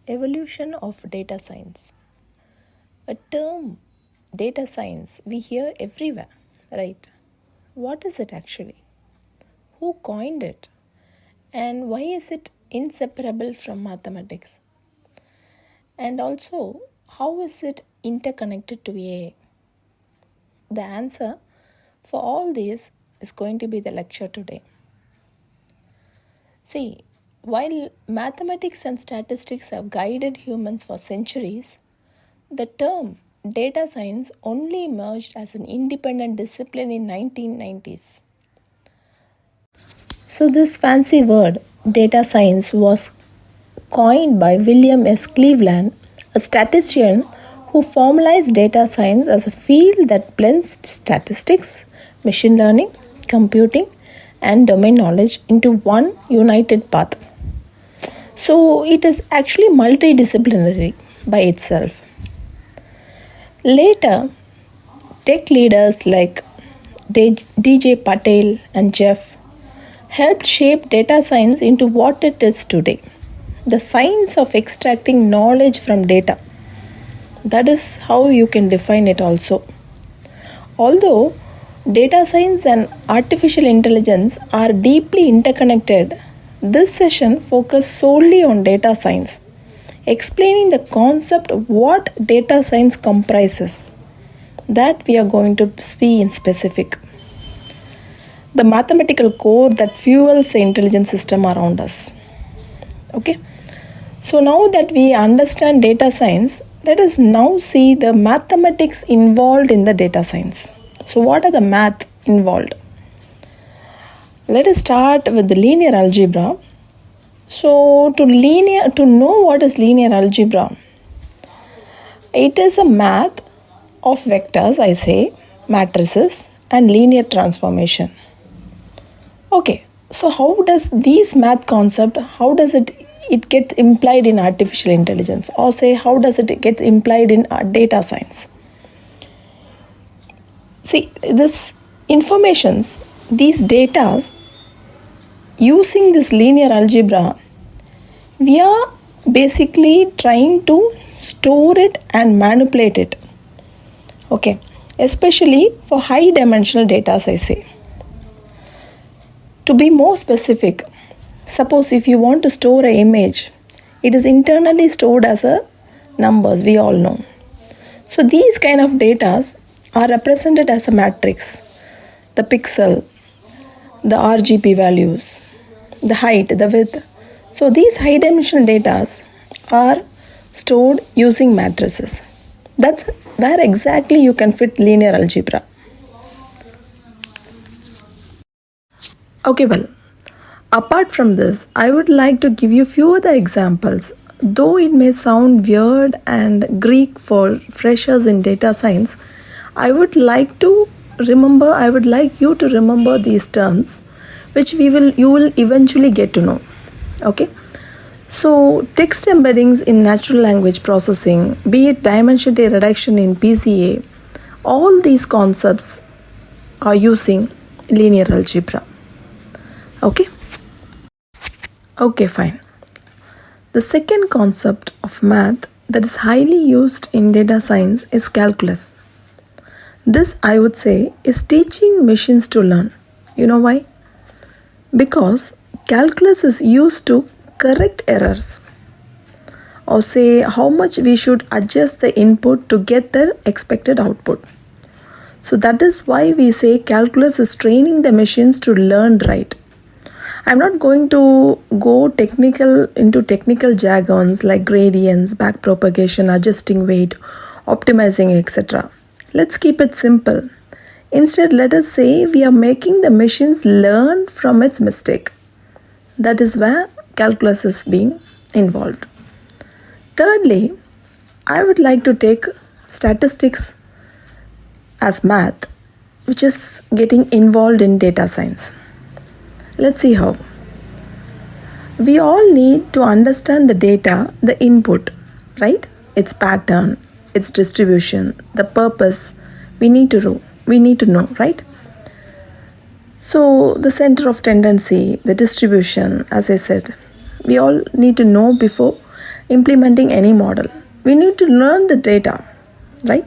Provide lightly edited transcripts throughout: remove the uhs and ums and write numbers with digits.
Evolution of data science. A term data science we hear everywhere, right? What is it actually? Who coined it? And why is it inseparable from mathematics? And also, how is it interconnected to AI? The answer for all these is going to be the lecture today. See, while mathematics and statistics have guided humans for centuries, the term data science only emerged as an independent discipline in 1990s. So this fancy word, data science, was coined by William S. Cleveland, a statistician who formalized data science as a field that blends statistics, machine learning, computing, and domain knowledge into one united path. So it is actually multidisciplinary by itself. Later, tech leaders like DJ Patel and Jeff helped shape data science into what it is today. The science of extracting knowledge from data. That is how you can define it also. Although data science and artificial intelligence are deeply interconnected, this session focuses solely on data science, explaining the concept of what data science comprises. That we are going to see in specific. The mathematical core that fuels the intelligent system around us. Okay. So now that we understand data science, let us now see the mathematics involved in the data science. So what are the math involved? Let us start with the linear algebra. So to know what is linear algebra, it is a math of vectors, I say, matrices and linear transformation. Okay, so how does these math concept, how does it get implied in artificial intelligence, or say how does it get implied in data science? See, this informations, these datas, using this linear algebra, we are basically trying to store it and manipulate it. Okay, especially for high dimensional data, as I say. To be more specific, suppose if you want to store an image, it is internally stored as a numbers, we all know. So these kind of data are represented as a matrix. The pixel, the RGB values, the height, the width. So these high dimensional data are stored using matrices. That's where exactly you can fit linear algebra. Okay, well, apart from this, I would like to give you few other examples. Though it may sound weird and Greek for freshers in data science, I would like you to remember these terms, which you will eventually get to know. Okay? So text embeddings in natural language processing, be it dimensionality reduction in PCA, all these concepts are using linear algebra. Okay? Okay, fine. The second concept of math that is highly used in data science is calculus. This, I would say, is teaching machines to learn. You know why? Because calculus is used to correct errors, or say how much we should adjust the input to get the expected output. So that is why we say calculus is training the machines to learn right. I'm not going to go into technical jargons like gradients, backpropagation, adjusting weight, optimizing, etc. Let's keep it simple. Instead, let us say we are making the machines learn from its mistake. That is where calculus is being involved. Thirdly, I would like to take statistics as math, which is getting involved in data science. Let's see how. We all need to understand the data, the input, right? Its pattern, its distribution, the purpose. We need to know, right? So the center of tendency, the distribution, as I said, we all need to know before implementing any model. We need to learn the data, right?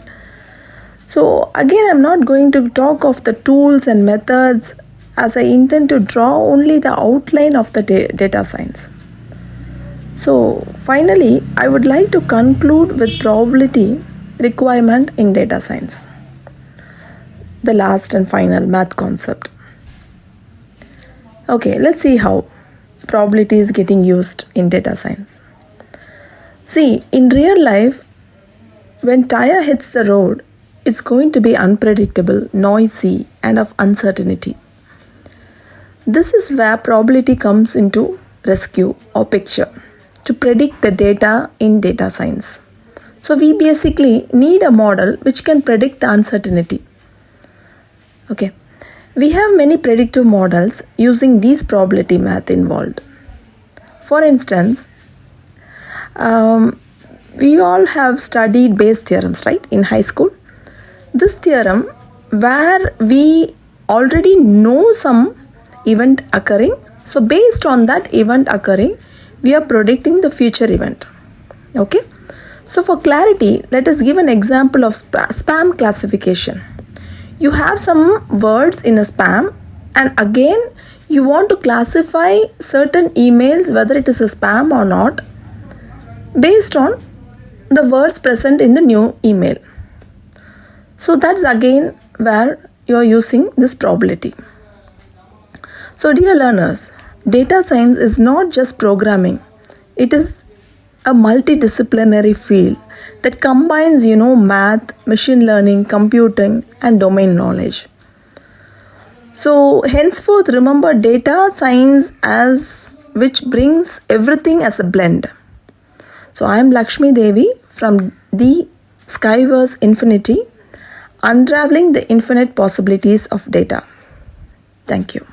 So again, I'm not going to talk of the tools and methods, as I intend to draw only the outline of the data science. So finally, I would like to conclude with probability requirement in data science, the last and final math concept. Okay, let's see how probability is getting used in data science. See, in real life, when tire hits the road, it's going to be unpredictable, noisy, and of uncertainty. This is where probability comes into rescue or picture to predict the data in data science. So we basically need a model which can predict the uncertainty. Okay, we have many predictive models using these probability math involved. For instance, we all have studied Bayes theorems, right, in high school. This theorem, where we already know some event occurring, so based on that event occurring, we are predicting the future event. Okay, so for clarity, let us give an example of spam classification. You have some words in a spam, and again you want to classify certain emails whether it is a spam or not based on the words present in the new email. So that's again where you are using this probability. So dear learners, data science is not just programming. It is a multidisciplinary field that combines, math, machine learning, computing, and domain knowledge. So henceforth, remember data science as which brings everything as a blend. So I am Lakshmi Devi from the sciverseInfinity, unraveling the infinite possibilities of data. Thank you.